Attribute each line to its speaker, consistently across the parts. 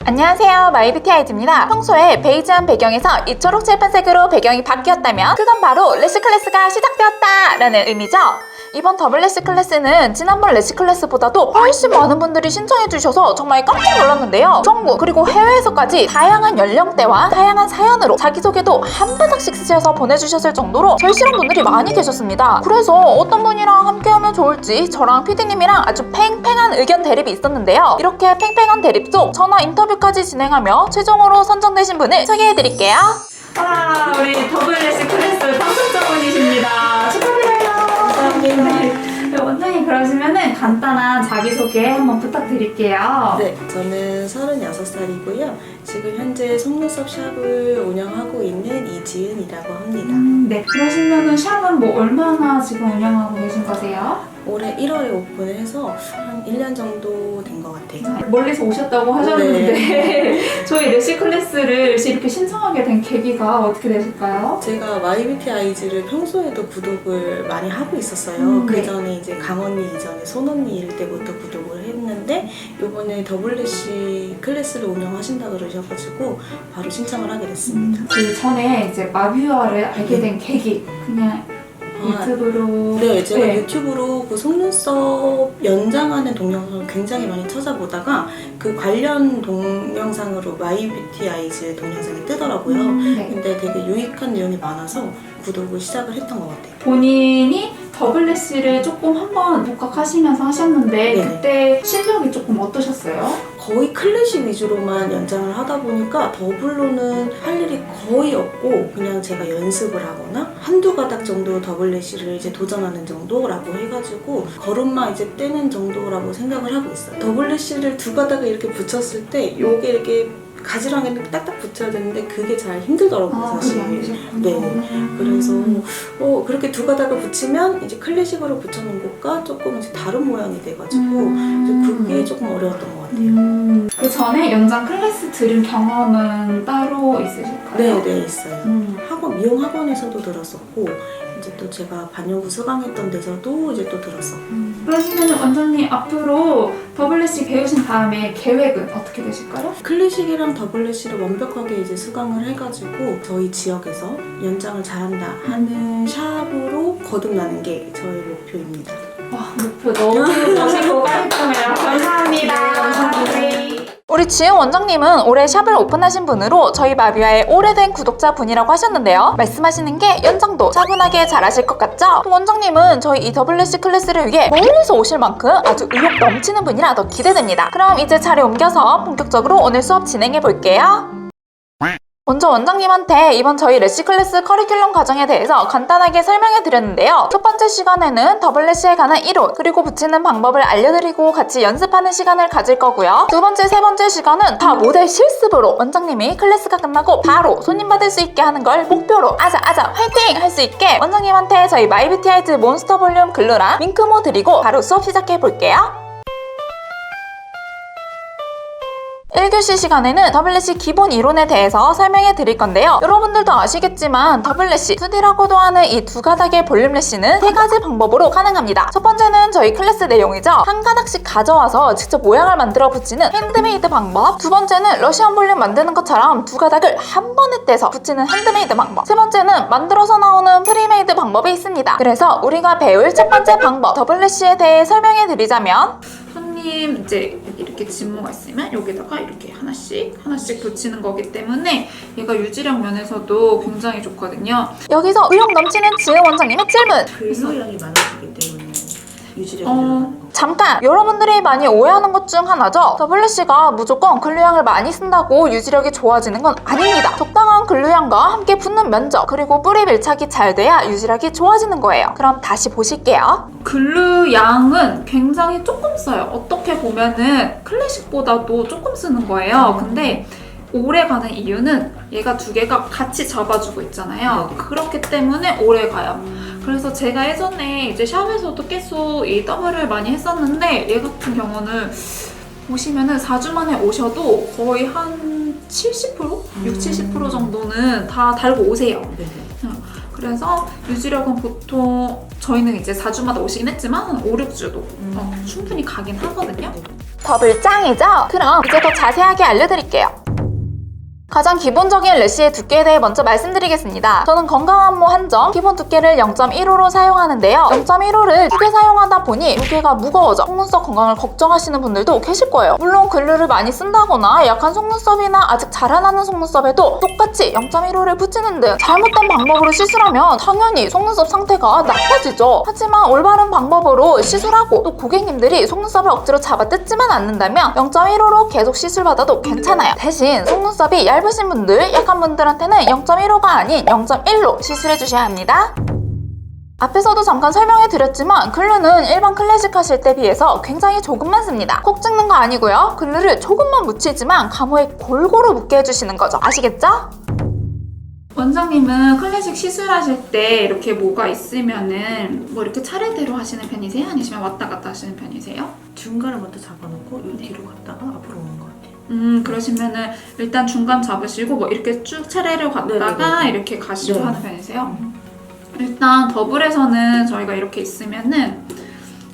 Speaker 1: 안녕하세요, 마이뷰티아이즈입니다. 평소에 베이지한 배경에서 이 초록 칠판색으로 배경이 바뀌었다면 그건 바로 래쉬 클래스가 시작되었다 라는 의미죠. 이번 더블 래쉬 클래스는 지난번 래쉬 클래스보다도 훨씬 많은 분들이 신청해주셔서 정말 깜짝 놀랐는데요. 전국 그리고 해외에서까지 다양한 연령대와 다양한 사연으로 자기소개도 한 바닥씩 쓰셔서 보내주셨을 정도로 절실한 분들이 많이 계셨습니다. 그래서 어떤 분이랑 함께하면 좋을지 저랑 PD님이랑 아주 팽팽한 의견 대립이 있었는데요. 이렇게 팽팽한 대립 속 전화 인터뷰까지 진행하며 최종으로 선정되신 분을 소개해드릴게요.
Speaker 2: 와, 우리 더블 래쉬 클래스 당첨자분이십니다. 축하드려요. 네, 원장님 그러시면은 간단한 자기소개 한번 부탁드릴게요.
Speaker 3: 네, 저는 36살이고요. 지금 현재 속눈썹 샵을 운영하고 있는 이지은이라고 합니다.
Speaker 2: 네, 그러시면은 샵은 뭐 얼마나 지금 운영하고 계신 거세요?
Speaker 3: 올해 1월에 오픈을 해서 한 1년 정도 된 것 같아요.
Speaker 2: 멀리서 오셨다고 하셨는데 저희 래쉬 클래스를 이렇게 신청하게 된 계기가 어떻게 되실까요?
Speaker 3: 제가 마이뷰티 아이즈를 평소에도 구독을 많이 하고 있었어요.
Speaker 2: 네.
Speaker 3: 그 전에 이제 강언니 이전에 손언니 일 때부터 구독을 했는데 요번에 더블 래쉬 클래스를 운영하신다 그러셔가지고 바로 신청을 하게 됐습니다.
Speaker 2: 그 전에 이제 마뷰어를 알게 된 계기 그냥 유튜브로
Speaker 3: 네, 제가 유튜브로 그 속눈썹 연장하는 동영상을 굉장히 많이 찾아보다가 그 관련 동영상으로 마이뷰티 아이즈 동영상이 뜨더라고요.
Speaker 2: 네.
Speaker 3: 근데 되게 유익한 내용이 많아서 구독을 시작을 했던 것 같아요.
Speaker 2: 본인이 더블 래쉬를 조금 한번 복학하시면서 하셨는데
Speaker 3: 네네.
Speaker 2: 그때 실력이 조금 어떠셨어요?
Speaker 3: 거의 클래식 위주로만 연장을 하다 보니까 더블로는 할 일이 거의 없고 그냥 제가 연습을 하거나 한두 가닥 정도 더블 래쉬를 이제 도전하는 정도라고 해가지고 걸음마 이제 떼는 정도라고 생각을 하고 있어요. 더블 래쉬를 두 가닥을 이렇게 붙였을 때 요게 이렇게 가지런하게 딱딱 붙여야 되는데 그게 잘 힘들더라고요, 사실. 네. 그래서 그렇게 두 가닥을 붙이면 이제 클래식으로 붙여놓은 것과 조금 이제 다른 모양이 돼가지고 이제 그게 조금 어려웠던 것 같아요.
Speaker 2: 그 전에 연장 클래스 들은 경험은 따로 있으실까요?
Speaker 3: 네, 있어요. 미용 학원에서도 들었었고 이제 또 제가 반영구 수강했던 데서도 이제 또 들었었고.
Speaker 2: 그러시면 원장님 앞으로 더블 래쉬 배우신 다음에 계획은 어떻게 되실까요?
Speaker 3: 클래식이랑 더블 래쉬를 완벽하게 이제 수강을 해가지고 저희 지역에서 연장을 잘한다 하는 샵으로 거듭나는 게 저의 목표입니다.
Speaker 2: 와, 목표 너무 멋있고 깔끔해요. 감사합니다. 네.
Speaker 1: 우리 지은 원장님은 올해 샵을 오픈하신 분으로 저희 마뷰아의 오래된 구독자분이라고 하셨는데요. 말씀하시는 게 연장도 차분하게 잘하실 것 같죠? 또 원장님은 저희 이 더블 래쉬 클래스를 위해 멀리서 오실 만큼 아주 의욕 넘치는 분이라 더 기대됩니다. 그럼 이제 자리 옮겨서 본격적으로 오늘 수업 진행해 볼게요. 먼저 원장님한테 이번 저희 래쉬 클래스 커리큘럼 과정에 대해서 간단하게 설명해 드렸는데요. 첫 번째 시간에는 더블 래쉬에 관한 이론, 그리고 붙이는 방법을 알려드리고 같이 연습하는 시간을 가질 거고요. 두 번째, 세 번째 시간은 다 모델 실습으로 원장님이 클래스가 끝나고 바로 손님 받을 수 있게 하는 걸 목표로 아자 화이팅! 할 수 있게 원장님한테 저희 마이뷰티 아이즈 몬스터 볼륨 글루랑 윙크모 드리고 바로 수업 시작해 볼게요. 1교시 시간에는 더블 래쉬 기본 이론에 대해서 설명해 드릴 건데요. 여러분들도 아시겠지만 더블 래쉬, 2D라고도 하는 이 두 가닥의 볼륨 래쉬는 세 가지 방법으로 가능합니다. 첫 번째는 저희 클래스 내용이죠. 한 가닥씩 가져와서 직접 모양을 만들어 붙이는 핸드메이드 방법. 두 번째는 러시안 볼륨 만드는 것처럼 두 가닥을 한 번에 떼서 붙이는 핸드메이드 방법. 세 번째는 만들어서 나오는 프리메이드 방법이 있습니다. 그래서 우리가 배울 첫 번째 방법, 더블 래쉬에 대해 설명해 드리자면
Speaker 2: 손님 이제 이렇게 진모가 있으면 여기다가 이렇게 하나씩 붙이는 거기 때문에 얘가 유지력 면에서도 굉장히 좋거든요.
Speaker 1: 여기서 의욕 넘치는 지은 원장님의 질문!
Speaker 3: 글소량이 많아지기 때문에 유지력이 늘어나는 거.
Speaker 1: 잠깐! 여러분들이 많이 오해하는 것 중 하나죠? 더블 래쉬가 무조건 글루향을 많이 쓴다고 유지력이 좋아지는 건 아닙니다. 적당한 글루향과 함께 붙는 면적, 그리고 뿌리 밀착이 잘 돼야 유지력이 좋아지는 거예요. 그럼 다시 보실게요.
Speaker 2: 글루 양은 굉장히 조금 써요. 어떻게 보면은 클래식보다도 조금 쓰는 거예요. 근데 오래 가는 이유는 얘가 두 개가 같이 잡아주고 있잖아요. 그렇기 때문에 오래 가요. 그래서 제가 예전에 이제 샵에서도 계속 이 더블을 많이 했었는데 얘 같은 경우는 보시면은 4주 만에 오셔도 거의 한 70%? 60, 70% 정도는 다 달고 오세요. 그래서 유지력은 보통 저희는 이제 4주마다 오시긴 했지만 한 5, 6주도 충분히 가긴 하거든요.
Speaker 1: 더블 짱이죠? 그럼 이제 더 자세하게 알려드릴게요. 가장 기본적인 래쉬의 두께에 대해 먼저 말씀드리겠습니다. 저는 건강한 모 한정 기본 두께를 0.15로 사용하는데요. 0.15를 두 개 사용하다 보니 무게가 무거워져 속눈썹 건강을 걱정하시는 분들도 계실 거예요. 물론 글루를 많이 쓴다거나 약한 속눈썹이나 아직 자라나는 속눈썹에도 똑같이 0.15를 붙이는 등 잘못된 방법으로 시술하면 당연히 속눈썹 상태가 나빠지죠. 하지만 올바른 방법으로 시술하고 또 고객님들이 속눈썹을 억지로 잡아 뜯지만 않는다면 0.15로 계속 시술받아도 괜찮아요. 대신 속눈썹이 얇으신 분들, 약한 분들한테는 0.15가 아닌 0.1로 시술해 주셔야 합니다. 앞에서도 잠깐 설명해 드렸지만 글루는 일반 클래식 하실 때 비해서 굉장히 조금만 씁니다. 콕 찍는 거 아니고요. 글루를 조금만 묻히지만 가모에 골고루 묻게 해주시는 거죠. 아시겠죠?
Speaker 2: 원장님은 클래식 시술하실 때 이렇게 뭐가 있으면은 뭐 이렇게 차례대로 하시는 편이세요? 아니면 왔다 갔다 하시는 편이세요?
Speaker 3: 중간을 먼저 잡아놓고 이 뒤로 갔다가 앞으로 오는 것 같아요.
Speaker 2: 그러시면은 일단 중간 잡으시고 뭐 이렇게 쭉 차례를 갔다가
Speaker 3: 네네네.
Speaker 2: 이렇게 가시고
Speaker 3: 네.
Speaker 2: 하는 편이세요? 일단 더블에서는 저희가 이렇게 있으면은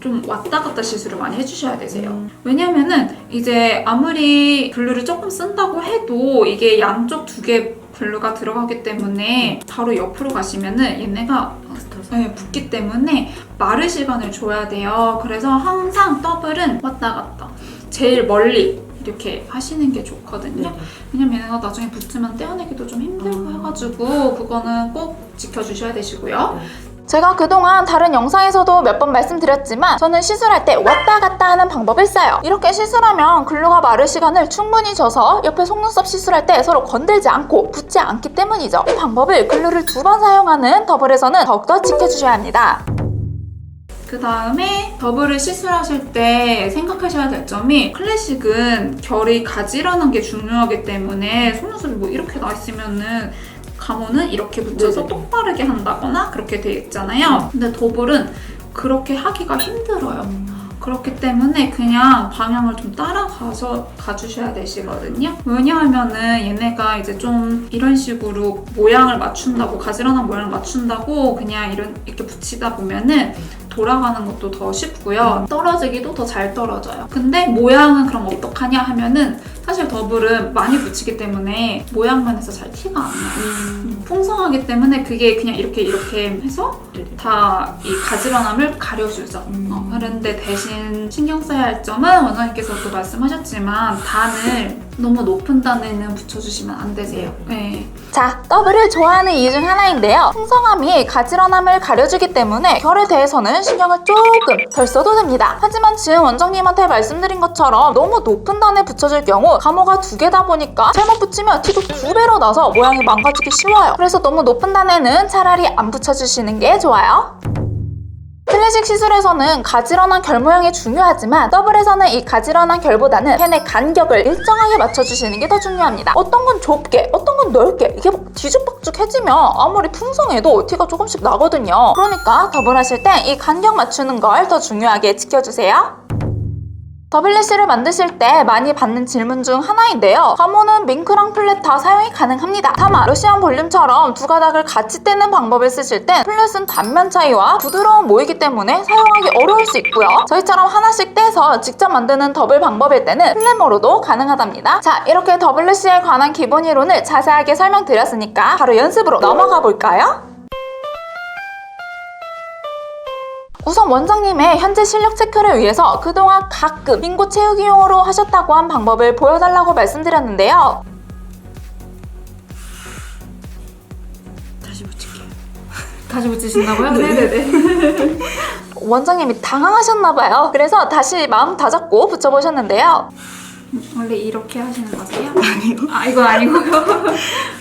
Speaker 2: 좀 왔다 갔다 시술을 많이 해주셔야 되세요. 왜냐면은 이제 아무리 글루를 조금 쓴다고 해도 이게 양쪽 두 개 글루가 들어가기 때문에 바로 옆으로 가시면은 얘네가 붙기 때문에 마를 시간을 줘야 돼요. 그래서 항상 더블은 왔다 갔다 제일 멀리 이렇게 하시는 게 좋거든요.
Speaker 3: 네.
Speaker 2: 왜냐면 얘네가 나중에 붙으면 떼어내기도 좀 힘들고 해가지고 그거는 꼭 지켜주셔야 되시고요.
Speaker 1: 제가 그동안 다른 영상에서도 몇 번 말씀드렸지만 저는 시술할 때 왔다 갔다 하는 방법을 써요. 이렇게 시술하면 글루가 마를 시간을 충분히 줘서 옆에 속눈썹 시술할 때 서로 건들지 않고 붙지 않기 때문이죠. 이 방법을 글루를 2번 사용하는 더블에서는 더욱더 지켜주셔야 합니다.
Speaker 2: 그 다음에 더블을 시술하실 때 생각하셔야 될 점이 클래식은 결이 가지런한 게 중요하기 때문에 속눈썹이 뭐 이렇게 나 있으면은 가모는 이렇게 붙여서
Speaker 3: 네네.
Speaker 2: 똑바르게 한다거나 그렇게 돼 있잖아요. 근데 더블은 그렇게 하기가 힘들어요. 그렇기 때문에 그냥 방향을 좀 따라가서 가주셔야 되시거든요. 왜냐하면은 얘네가 이제 좀 이런 식으로 모양을 맞춘다고, 가지런한 모양을 맞춘다고 그냥 이렇게 붙이다 보면은 돌아가는 것도 더 쉽고요. 떨어지기도 더 잘 떨어져요. 근데 모양은 그럼 어떡하냐 하면은 사실 더블은 많이 붙이기 때문에 모양만 해서 잘 티가 안 나요. 풍성하기 때문에 그게 그냥 이렇게 해서 다 이 가지런함을 가려주죠. 그런데 대신 신경 써야 할 점은 원장님께서도 말씀하셨지만 단을 너무 높은 단에는 붙여주시면 안 되세요. 네.
Speaker 1: 자, 더블을 좋아하는 이유 중 하나인데요. 풍성함이 가지런함을 가려주기 때문에 결에 대해서는 신경을 조금 덜 써도 됩니다. 하지만 지금 원장님한테 말씀드린 것처럼 너무 높은 단에 붙여줄 경우 가모가 2개다 보니까 잘못 붙이면 티도 2배로 나서 모양이 망가지기 쉬워요. 그래서 너무 높은 단에는 차라리 안 붙여주시는 게 좋아요. 클래식 시술에서는 가지런한 결 모양이 중요하지만 더블에서는 이 가지런한 결보다는 펜의 간격을 일정하게 맞춰주시는 게 더 중요합니다. 어떤 건 좁게, 어떤 건 넓게 이게 막 뒤죽박죽해지면 아무리 풍성해도 티가 조금씩 나거든요. 그러니까 더블 하실 때 이 간격 맞추는 걸 더 중요하게 지켜주세요. 더블 래쉬를 만드실 때 많이 받는 질문 중 하나인데요. 가모는 밍크랑 플랫 다 사용이 가능합니다. 다만 러시안 볼륨처럼 두 가닥을 같이 떼는 방법을 쓰실 땐 플랫은 단면 차이와 부드러운 모이기 때문에 사용하기 어려울 수 있고요. 저희처럼 하나씩 떼서 직접 만드는 더블 방법일 때는 플랫머로도 가능하답니다. 자, 이렇게 더블 래쉬에 관한 기본 이론을 자세하게 설명드렸으니까 바로 연습으로 넘어가 볼까요? 우선 원장님의 현재 실력 체크를 위해서 그동안 가끔 빙고 채우기용으로 하셨다고 한 방법을 보여달라고 말씀드렸는데요.
Speaker 3: 다시 붙일게요.
Speaker 2: 다시 붙이신다고요? 네네네.
Speaker 1: 원장님이 당황하셨나봐요. 그래서 다시 마음 다잡고 붙여보셨는데요.
Speaker 2: 원래 이렇게 하시는 거세요? 아니요. 아, 이건 아니고요.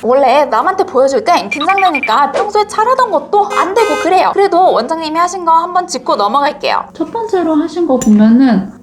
Speaker 1: 원래 남한테 보여줄 땐 긴장되니까 평소에 잘하던 것도 안 되고 그래요. 그래도 원장님이 하신 거 한번 짚고 넘어갈게요.
Speaker 2: 첫 번째로 하신 거 보면은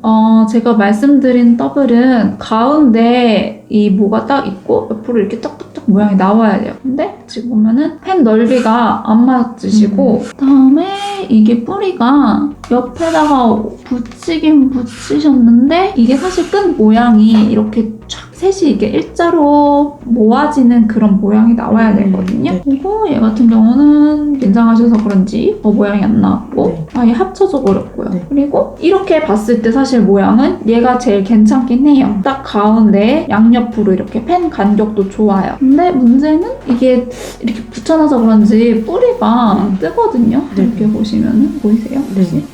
Speaker 2: 제가 말씀드린 더블은 가운데 이 모가 딱 있고 옆으로 이렇게 짝짝짝 모양이 나와야 돼요. 근데 지금 보면은 펜 넓이가 안 맞으시고 그다음에 이게 뿌리가 옆에다가 붙이긴 붙이셨는데 이게 사실 끈 모양이 이렇게 쫙 셋이 이게 일자로 모아지는 그런 모양이 나와야 되거든요.
Speaker 3: 네.
Speaker 2: 그리고 얘 같은 경우는 긴장하셔서 그런지 모양이 안 나왔고
Speaker 3: 네.
Speaker 2: 아예 합쳐서 버렸고요.
Speaker 3: 네.
Speaker 2: 그리고 이렇게 봤을 때 사실 모양은 얘가 제일 괜찮긴 해요. 딱 가운데 양옆으로 이렇게 펜 간격도 좋아요. 근데 문제는 이게 이렇게 붙여놔서 그런지 뿌리가 뜨거든요.
Speaker 3: 네.
Speaker 2: 이렇게 보시면은 보이세요?
Speaker 3: 네.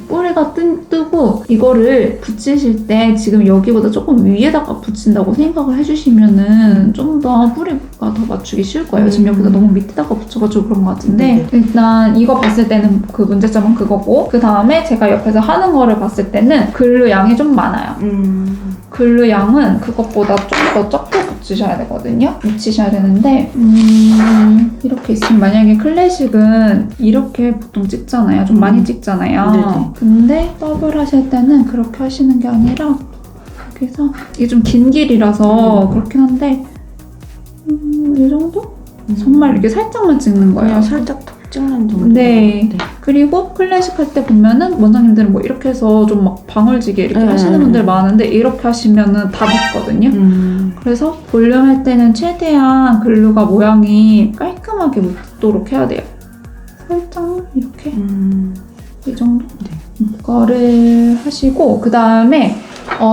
Speaker 2: 뿌리가 뜨고 이거를 붙이실 때 지금 여기보다 조금 위에다가 붙인다고 생각을 해주시면은 좀 더 뿌리가 더 맞추기 쉬울 거예요. 지금 여기다 너무 밑에다가 붙여가지고 그런 것 같은데 일단 이거 봤을 때는 그 문제점은 그거고 그 다음에 제가 옆에서 하는 거를 봤을 때는 글루 양이 좀 많아요. 글루 양은 그것보다 좀 더 적게 붙이셔야 되거든요. 붙이셔야 되는데 이렇게 있으면 만약에 클래식은 이렇게 보통 찍잖아요. 좀 많이 찍잖아요.
Speaker 3: 네네.
Speaker 2: 근데 더블 하실 때는 그렇게 하시는 게 아니라 여기서 이게 좀 긴 길이라서 그렇긴 한데 이 정도? 정말 이렇게 살짝만 찍는 거예요.
Speaker 3: 그냥 살짝 톡 찍는 정도.
Speaker 2: 네. 그리고 클래식 할 때 보면은 원장님들은 뭐 이렇게 해서 좀 막 방울지게 이렇게 하시는 분들 많은데 이렇게 하시면은 다 붙거든요. 그래서 볼륨 할 때는 최대한 글루가 모양이 깔끔하게 묻도록 해야 돼요. 살짝 이렇게 이 정도? 그거를 하시고 그 다음에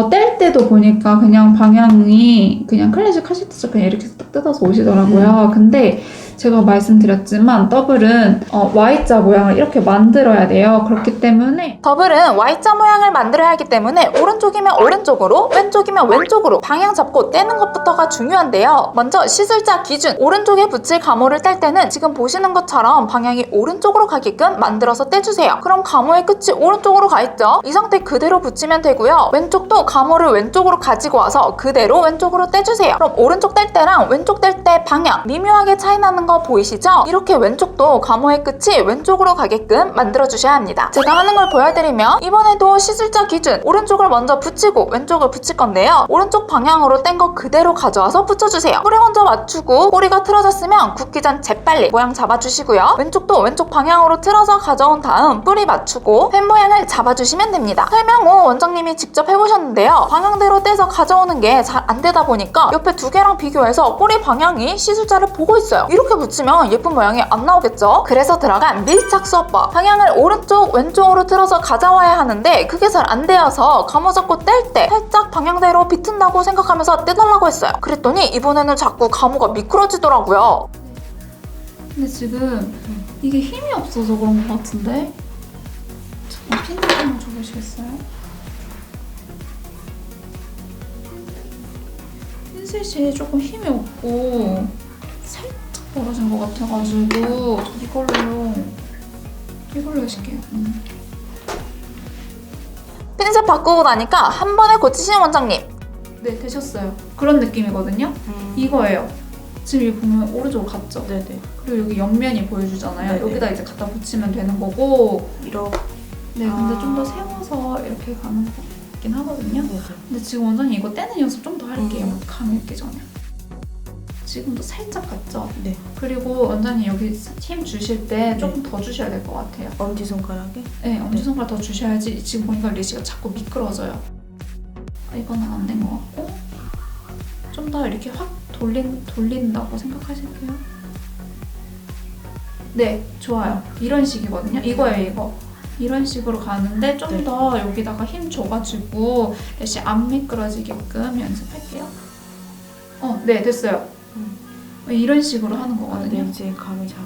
Speaker 2: 뗄 때도 보니까 그냥 방향이 그냥 클래식 하실 때 그냥 이렇게 딱 뜯어서 오시더라고요. 근데 제가 말씀드렸지만 더블은 Y자 모양을 이렇게 만들어야 돼요. 그렇기 때문에
Speaker 1: 더블은 Y자 모양을 만들어야 하기 때문에 오른쪽이면 오른쪽으로, 왼쪽이면 왼쪽으로 방향 잡고 떼는 것부터가 중요한데요. 먼저 시술자 기준, 오른쪽에 붙일 가모를 뗄 때는 지금 보시는 것처럼 방향이 오른쪽으로 가게끔 만들어서 떼주세요. 그럼 가모의 끝이 오른쪽으로 가 있죠? 이 상태 그대로 붙이면 되고요. 왼쪽도 가모를 왼쪽으로 가지고 와서 그대로 왼쪽으로 떼주세요. 그럼 오른쪽 뗄 때랑 왼쪽 뗄 때 방향 미묘하게 차이 나는 거 보이시죠? 이렇게 왼쪽도 가모의 끝이 왼쪽으로 가게끔 만들어주셔야 합니다. 제가 하는 걸 보여드리면 이번에도 시술자 기준 오른쪽을 먼저 붙이고 왼쪽을 붙일 건데요. 오른쪽 방향으로 뗀 거 그대로 가져와서 붙여주세요. 뿌리 먼저 맞추고 꼬리가 틀어졌으면 굽기 전 재빨리 모양 잡아주시고요. 왼쪽도 왼쪽 방향으로 틀어서 가져온 다음 뿌리 맞추고 펜 모양을 잡아주시면 됩니다. 설명 후 원장님이 직접 해보셨는데요. 방향대로 떼서 가져오는 게 잘 안 되다 보니까 옆에 두 개랑 비교해서 꼬리 방향이 시술자를 보고 있어요. 이렇게 붙이면 예쁜 모양이 안 나오겠죠? 그래서 들어간 밀착 수업법. 방향을 오른쪽 왼쪽으로 틀어서 가져와야 하는데 그게 잘 안 되어서 가모 잡고 뗄 때 살짝 방향대로 비튼다고 생각하면서 떼달라고 했어요. 그랬더니 이번에는 자꾸 가모가 미끄러지더라고요.
Speaker 2: 근데 지금 이게 힘이 없어서 그런 것 같은데 잠깐 핀 한번 줘보시겠어요? 핀셋이 조금 힘이 없고 살짝 벌어진 것 같아가지고 이걸로 하실게요.
Speaker 1: 핀셋 바꾸고 나니까 한 번에 고치시는 원장님.
Speaker 2: 네, 되셨어요. 그런 느낌이거든요. 이거예요. 지금 여기 보면 오른쪽으로 갔죠?
Speaker 3: 네네.
Speaker 2: 그리고 여기 옆면이 보여주잖아요.
Speaker 3: 네네.
Speaker 2: 여기다 이제 갖다 붙이면 되는 거고
Speaker 3: 이렇게.
Speaker 2: 네, 근데 좀 더 세워서 이렇게 가는 거 같긴 하거든요.
Speaker 3: 네네.
Speaker 2: 근데 지금 원장님 이거 떼는 연습 좀 더 할게요. 감이 있기 전에. 지금도 살짝 갔죠?
Speaker 3: 네.
Speaker 2: 그리고 원장님 여기 힘 주실 때 조금 더 주셔야 될 것 같아요.
Speaker 3: 엄지손가락에?
Speaker 2: 네, 엄지손가락 더 주셔야지. 지금 보니까 리시가 자꾸 미끄러져요. 이거는 안 된 것 같고 좀 더 이렇게 확 돌린다고 생각하실게요. 네, 좋아요. 이런 식이거든요. 이거예요, 이거. 이런 식으로 가는데 좀 더 여기다가 힘 줘가지고 다시 안 미끄러지게끔 연습할게요. 네, 됐어요. 이런 식으로 하는 거거든요.
Speaker 3: 네, 이제 감이 잡.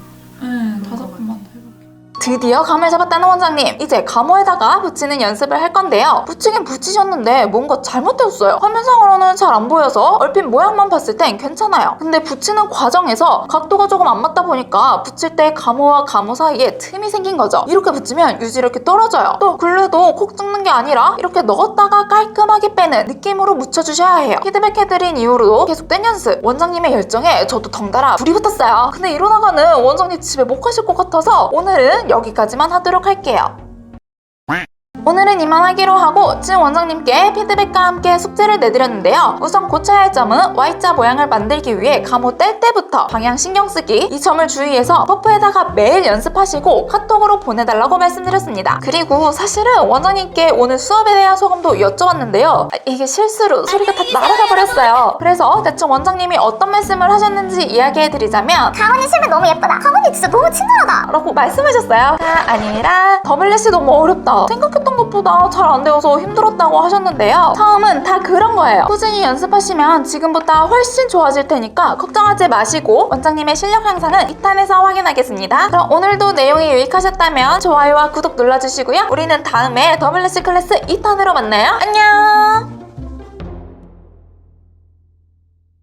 Speaker 2: 네, 5번만 더 해볼게요.
Speaker 1: 드디어 감을 잡았다는 원장님. 이제 가모에다가 붙이는 연습을 할 건데요. 붙이긴 붙이셨는데 뭔가 잘못되었어요. 화면상으로는 잘 안 보여서 얼핏 모양만 봤을 땐 괜찮아요. 근데 붙이는 과정에서 각도가 조금 안 맞다 보니까 붙일 때 가모와 가모 사이에 틈이 생긴 거죠. 이렇게 붙이면 유지 이렇게 떨어져요. 또 글루도 콕 찍는 게 아니라 이렇게 넣었다가 깔끔하게 빼는 느낌으로 묻혀주셔야 해요. 피드백해드린 이후로도 계속된 연습. 원장님의 열정에 저도 덩달아 불이 붙었어요. 근데 이러다가는 원장님 집에 못 가실 것 같아서 오늘은 여기까지만 하도록 할게요. 오늘은 이만 하기로 하고 진 원장님께 피드백과 함께 숙제를 내드렸는데요. 우선 고쳐야 할 점은 Y자 모양을 만들기 위해 감호 뗄 때부터 방향 신경 쓰기, 이 점을 주의해서 퍼프에다가 매일 연습하시고 카톡으로 보내달라고 말씀드렸습니다. 그리고 사실은 원장님께 오늘 수업에 대한 소감도 여쭤봤는데요. 이게 실수로 소리가 다 날아가 버렸어요. 그래서 대충 원장님이 어떤 말씀을 하셨는지 이야기해드리자면
Speaker 4: 가은이 실물 너무 예쁘다. 가은이 진짜 너무 친절하다.
Speaker 1: 라고 말씀하셨어요. 아니라 더블래시 너무 어렵다. 생각했던 것보다 잘 안 되어서 힘들었다고 하셨는데요. 처음은 다 그런 거예요. 꾸준히 연습하시면 지금보다 훨씬 좋아질 테니까 걱정하지 마시고 원장님의 실력 향상은 2탄에서 확인하겠습니다. 그럼 오늘도 내용이 유익하셨다면 좋아요와 구독 눌러주시고요. 우리는 다음에 더블래시 클래스 2탄으로 만나요. 안녕!